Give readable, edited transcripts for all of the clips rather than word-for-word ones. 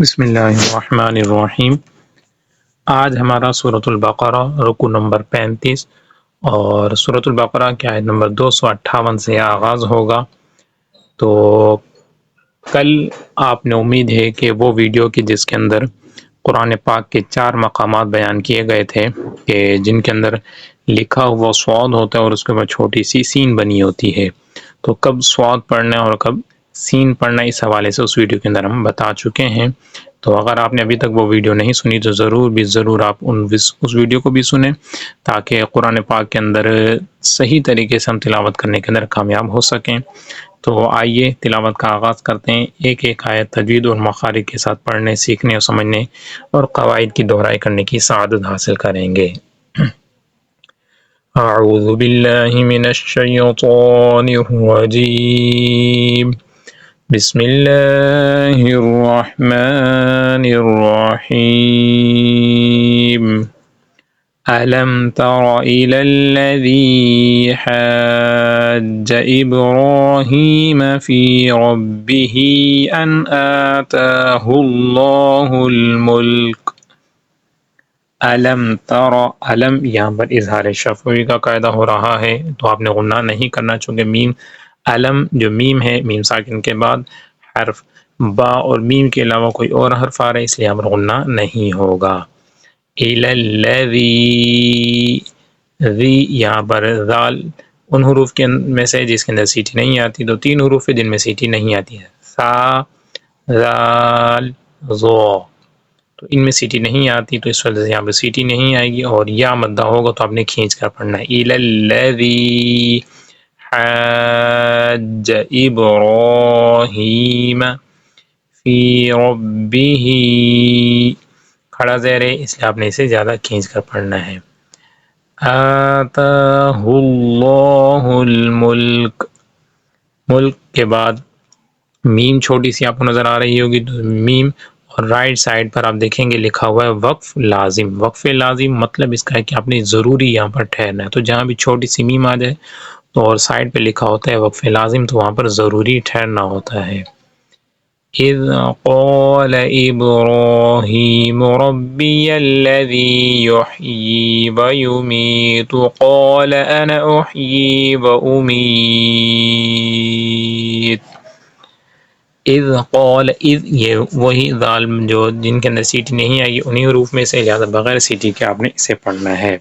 بسم اللہ الرحمن الرحیم۔ آج ہمارا سورۃ البقرہ رکوع نمبر 35 اور سورۃ البقرہ کی آیت نمبر 258 سے آغاز ہوگا۔ تو کل آپ نے امید ہے کہ وہ ویڈیو کی جس کے اندر قرآن پاک کے 4 مقامات بیان کیے گئے تھے کہ جن کے اندر لکھا ہوا صاد ہوتا ہے اور اس کے بعد چھوٹی سی سین بنی ہوتی ہے، تو کب صاد پڑھنا ہے اور کب سین پڑھنا، اس حوالے سے اس ویڈیو کے اندر ہم بتا چکے ہیں۔ تو اگر آپ نے ابھی تک وہ ویڈیو نہیں سنی تو ضرور آپ اس ویڈیو کو بھی سنیں تاکہ قرآن پاک کے اندر صحیح طریقے سے ہم تلاوت کرنے کے اندر کامیاب ہو سکیں۔ تو آئیے تلاوت کا آغاز کرتے ہیں۔ ایک ایک آیت تجوید اور مخارج کے ساتھ پڑھنے، سیکھنے اور سمجھنے اور قواعد کی دہرائی کرنے کی سعادت حاصل کریں گے۔ اعوذ باللہ من الشیطان الرجیم، بسم اللہ الرحمن الرحیم۔ أَلَمْ تَرَ إِلَى الَّذِي حَاجَّ إِبْرَاهِيمَ فِي رَبِّهِ أَنْ آتَاهُ اللَّهُ الْمُلْكَ۔ علم تر، علم یہاں پر اظہار شفوی کا قاعدہ ہو رہا ہے، تو آپ نے غنہ نہیں کرنا چونکہ میم علم جو میم ہے، میم ساکن کے بعد حرف با اور میم کے علاوہ کوئی اور حرف آ رہا ہے، اس لیے ہم غنہ نہیں ہوگا۔ الی الذی، ذی یہاں پر ذال ان حروف کے میں سے جس کے اندر سیٹی نہیں آتی، تو 3 حروف ہے جن میں سیٹی نہیں آتی ہے، سا، ذال، ذو، تو ان میں سیٹی نہیں آتی، تو اس وجہ سے یہاں پہ سیٹی نہیں آئے گی اور یا مدہ ہوگا تو آپ نے کھینچ کر پڑھنا ہے۔ الی الذی حاج ابراہیم فی ربہ، کھڑا زیر ہے اس لیے آپ نے اسے زیادہ کھینچ کر پڑھنا ہے۔ آتاہ اللہ الملک، ملک کے بعد میم چھوٹی سی آپ کو نظر آ رہی ہوگی، تو میم اور رائٹ سائڈ پر آپ دیکھیں گے لکھا ہوا ہے وقف لازم۔ وقف لازم مطلب اس کا ہے کہ آپ نے ضروری یہاں پر ٹھہرنا ہے، تو جہاں بھی چھوٹی سی میم آ جائے تو اور سائڈ پہ لکھا ہوتا ہے وقف لازم، تو وہاں پر ضروری ٹھہرنا ہوتا ہے۔ اذ قال ابراہیم ربی الذی یحیی ویمیت قال انا احیی وامیت۔ اذ قال، اذ یہ وہی ذال جو جن کے اندر سیٹی نہیں آئی انہی حروف میں سے، لہذا بغیر سیٹی کے آپ نے اسے پڑھنا ہے۔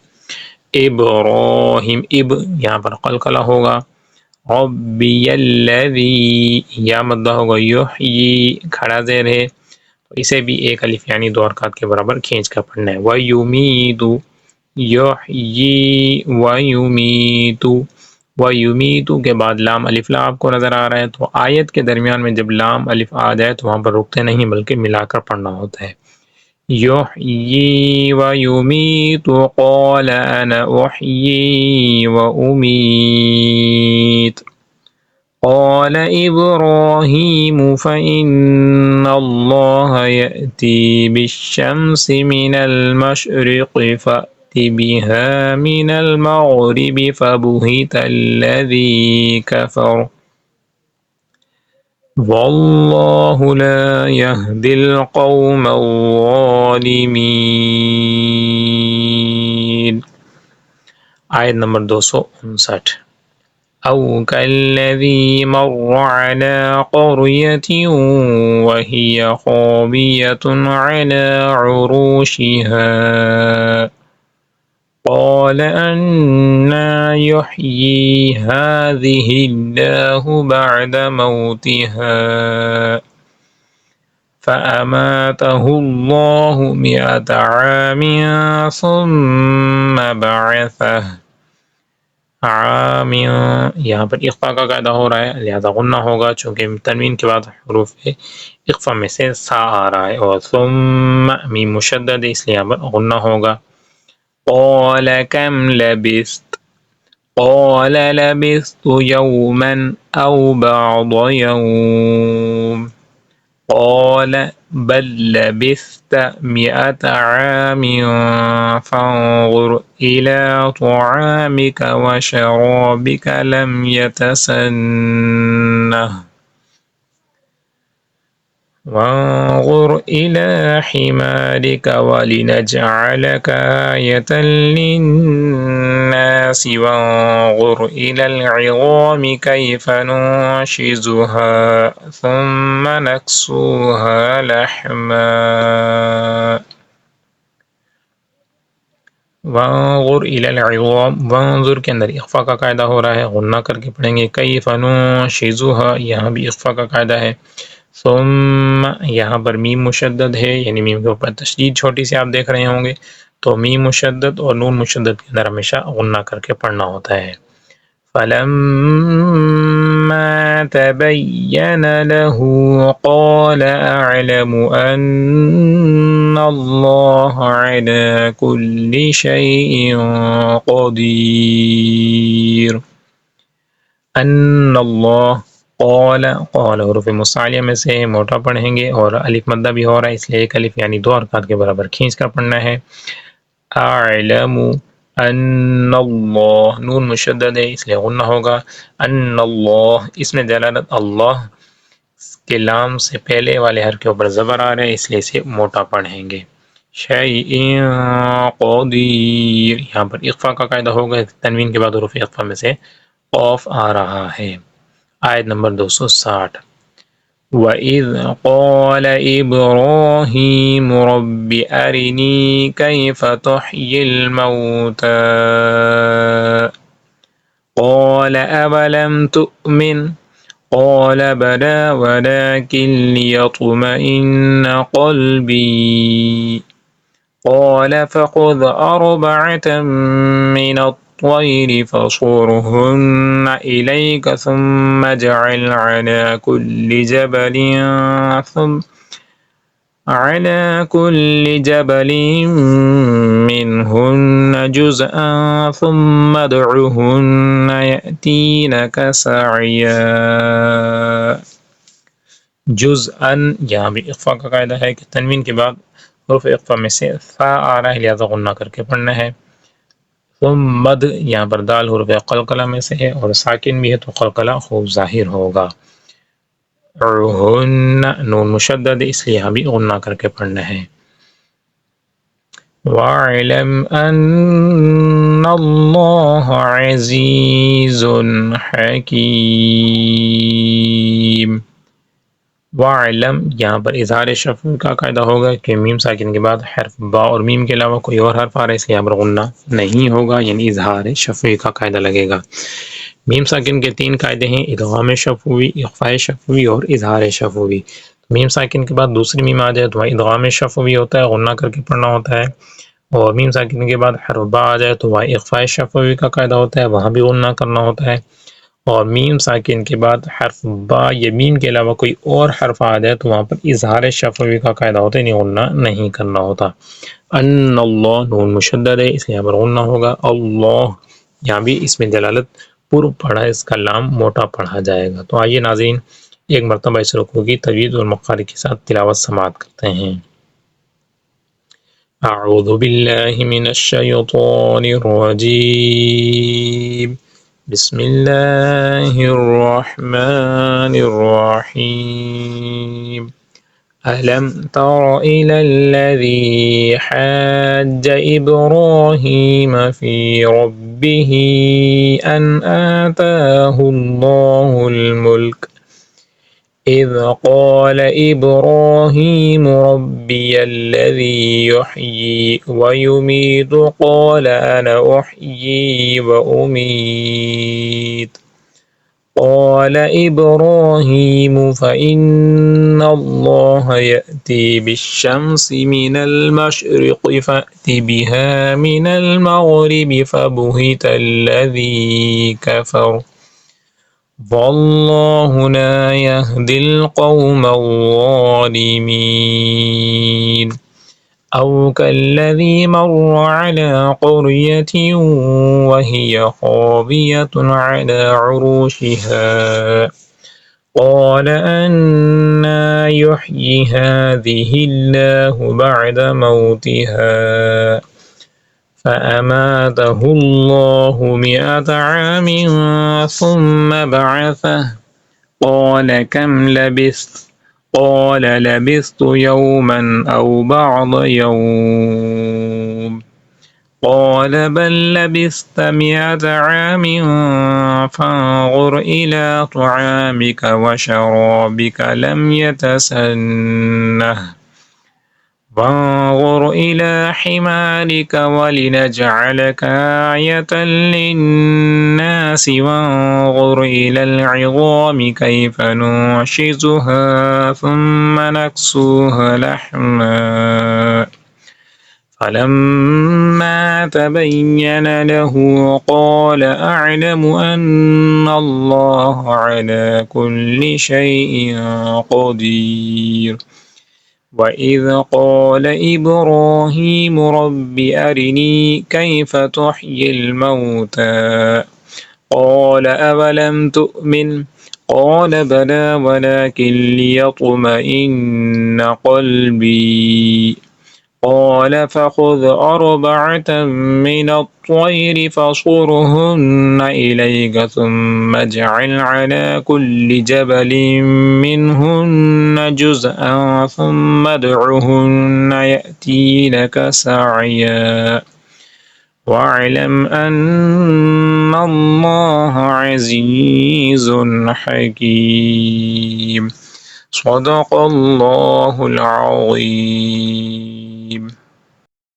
ابراہیم، اب یہاں پر قلقلہ ہوگا، ربی الذی یا مدہ ہوگا، یحیی کھڑا زیر ہے، تو اسے بھی ایک الف یعنی 2 حرکات کے برابر کھینچ کر پڑھنا ہے۔ ویمیت، یحیی ویمیت، ویمیت کے بعد لام الف لا آپ کو نظر آ رہا ہے، تو آیت کے درمیان میں جب لام الف آ جائے تو وہاں پر رکتے نہیں بلکہ ملا کر پڑھنا ہوتا ہے۔ یحیی ویمیت قال انا احیی وامیت قال ابراہیم فإن اللہ یأتی بالشمس من المشرق فأت بها من المغرب فبہت الذی کفر واللہ لا یہدی القوم الظالمین۔ آیت نمبر 259۔ او کالذی مر علی قریۃ وہی خاویۃ علی عروشها قال أنى يحيي هذه الله بعد موتها فأماته الله 100 عام ثم بعثه۔ عام یہاں پر اخفا کا قاعدہ ہو رہا ہے، لہذا غنہ ہوگا چونکہ تنوین کے بعد حروف اخفا میں سے سا آ رہا ہے، اور ثم میم مشدد ہے اس لیے یہاں پر غنہ ہوگا۔ قال كم لبثت قال لبثت يوما أو بعض يوم قال بل لبثت 100 عام فانظر إلى طعامك وشرابك لم يتسنه وانظر إلى حمارك ولنجعلك آية للناس وانظر إلى العظام كيف ننشزها ثم نكسوها لحما وانظر إلى العظام وانظر کے اندر اخفا کا قاعدہ ہو رہا ہے، غنہ کر کے پڑھیں گے، کیف ننشزها یہاں بھی اخفا کا قاعدہ ہے، ثم یہاں پر میم مشدد ہے، یعنی میم کے اوپر تشدید چھوٹی سی آپ دیکھ رہے ہوں گے، تو میم مشدد اور نون مشدد کے اندر ہمیشہ غنہ کر کے پڑھنا ہوتا ہے۔ فَلَمَّا تَبَيَّنَ لَهُ قَالَ أَعْلَمُ أَنَّ اللَّهَ عَلَى كُلِّ شَيْءٍ قَدِيرٌ۔ ان اللہ قال، قال حروف مستعلیہ میں سے موٹا پڑھیں گے اور الف مدہ بھی ہو رہا ہے، اس لیے ایک الف یعنی 2 حرکات کے برابر کھینچ کر پڑھنا ہے۔ اعلم ان اللہ، نون مشدد ہے اس لیے غنہ ہوگا، ان اللہ، اس میں دلالت اللہ کے لام سے پہلے والے حرف کے اوپر زبر آ رہا ہے، اس لیے اسے موٹا پڑھیں گے۔ شیء قدیر، یہاں پر اخفا کا قاعدہ ہوگا، تنوین کے بعد حروف اخفا میں سے قاف آ رہا ہے۔ آیت نمبر 260 وَإِذْ قَالَ إِبْرَاهِيمُ رَبِّ أَرِنِي كَيْفَ تُحْيِي الْمَوْتَى قَالَ أَوَلَمْ تُؤْمِنْ قَالَ بَلَى وَلَكِنْ لِيَطْمَئِنَّ قَلْبِي قَالَ فَخُذْ أَرْبَعَةً مِّنَ الطَّيْرِ فَصُرْهُنَّ إِلَيْكَ ثُمَّ اجْعَلْ عَلَى كُلِّ جَبَلٍ مِّنْهُنَّ جُزْءًا ثُمَّ ادْعُهُنَّ يَأْتِينَكَ سَعْيًا۔ جزءاً یہاں بھی اخفا کا قاعدہ ہے کہ تنوین کے بعد حروف اخفا میں سے فا آ رہا ہے، لہذا غنہ کر کے پڑھنا ہے۔ ثم مد، یہاں پر دال حروف قلقلہ میں سے ہے اور ساکن بھی ہے تو قلقلہ خوب ظاہر ہوگا۔ ہن، نون مشدد اس لیے یہاں بھی غنہ کر کے پڑھنا ہے۔ وَاعْلَمْ أَنَّ اللَّهَ عَزِيزٌ حَكِيمٌ۔ وَاعْلَمْ، یہاں پر اظہار شفوی کا قاعدہ ہوگا کہ میم ساکن کے بعد حرف با اور میم کے علاوہ کوئی اور حرف آ رہا ہے، اس لیے یہاں پر غنہ نہیں ہوگا، یعنی اظہار شفوی کا قاعدہ لگے گا۔ میم ساکن کے 3 قاعدے ہیں، ادغام شفوی، اخفاء شفوی اور اظہار شفوی۔ میم ساکن کے بعد دوسری میم آ جائے تو وہاں ادغام شفوی ہوتا ہے، غنہ کر کے پڑھنا ہوتا ہے، اور میم ساکن کے بعد حرف با آ جائے تو وہاں اخفاء شفوی کا قاعدہ ہوتا ہے، وہاں بھی غنہ کرنا ہوتا ہے، اور میم ساکن کے بعد حرف با یا میم کے علاوہ کوئی اور حرف آ جائے تو وہاں پر اظہار شفوی کا قاعدہ ہوتا ہے، یعنی غنہ نہیں کرنا ہوتا۔ ان اللہ، نون مشدد ہے اس لیے یہاں پر غنہ ہوگا۔ اللہ، یہاں بھی اس میں دلالت پر پڑھا، اس کا لام موٹا پڑھا جائے گا۔ تو آئیے ناظرین ایک مرتبہ اس رکوع کی تجوید اور مخارج کے ساتھ تلاوت سماعت کرتے ہیں۔ اعوذ باللہ من الشیطان الرجیم، بسم اللہ الرحمن الرحیم۔ أَلَمْ تَرَ إِلَى الَّذِي حَاجَّ إِبْرَاهِيمَ فِي رَبِّهِ أَنْ آتَاهُ اللَّهُ الْمُلْكَ إِذْ قَالَ إِبْرَاهِيمُ رَبِّيَ الَّذِي يُحْيِي وَيُمِيتُ قَالَ أَنَا أُحْيِي وَأُمِيتُ قال إبراهيم فإن الله يأتي بالشمس من المشرق فأت بها من المغرب فبهت الذي كفر والله لا يهدي القوم الظالمين۔ أو كالذي مر على قرية وهي خاوية على عروشها قال أنى يحيي هذه الله بعد موتها فأماته الله 100 عام ثم بعثه قال كم لبثت قال لبثت يوما أو بعض يوم قال بل لبثت 100 عام فانظر إلى طعامك وشرابك لم يتسنه وانظر إلى حمارك ولنجعلك آية للناس وانظر إلى العظام كيف ننشزها ثم نكسوها لحما فلما تبين له قال أعلم أن الله على كل شيء قدير وإذ قال إبراهيم رب أرني كيف تحيي الموتى قال أولم تؤمن قال بلى ولكن ليطمئن قلبي قال فخذ 4 من الطير فصرهن إليك ثم اجعل على كل جبل منهن جزءا ثم ادعهن يأتينك سعيا واعلم أن الله عزيز حكيم صدق الله العظيم.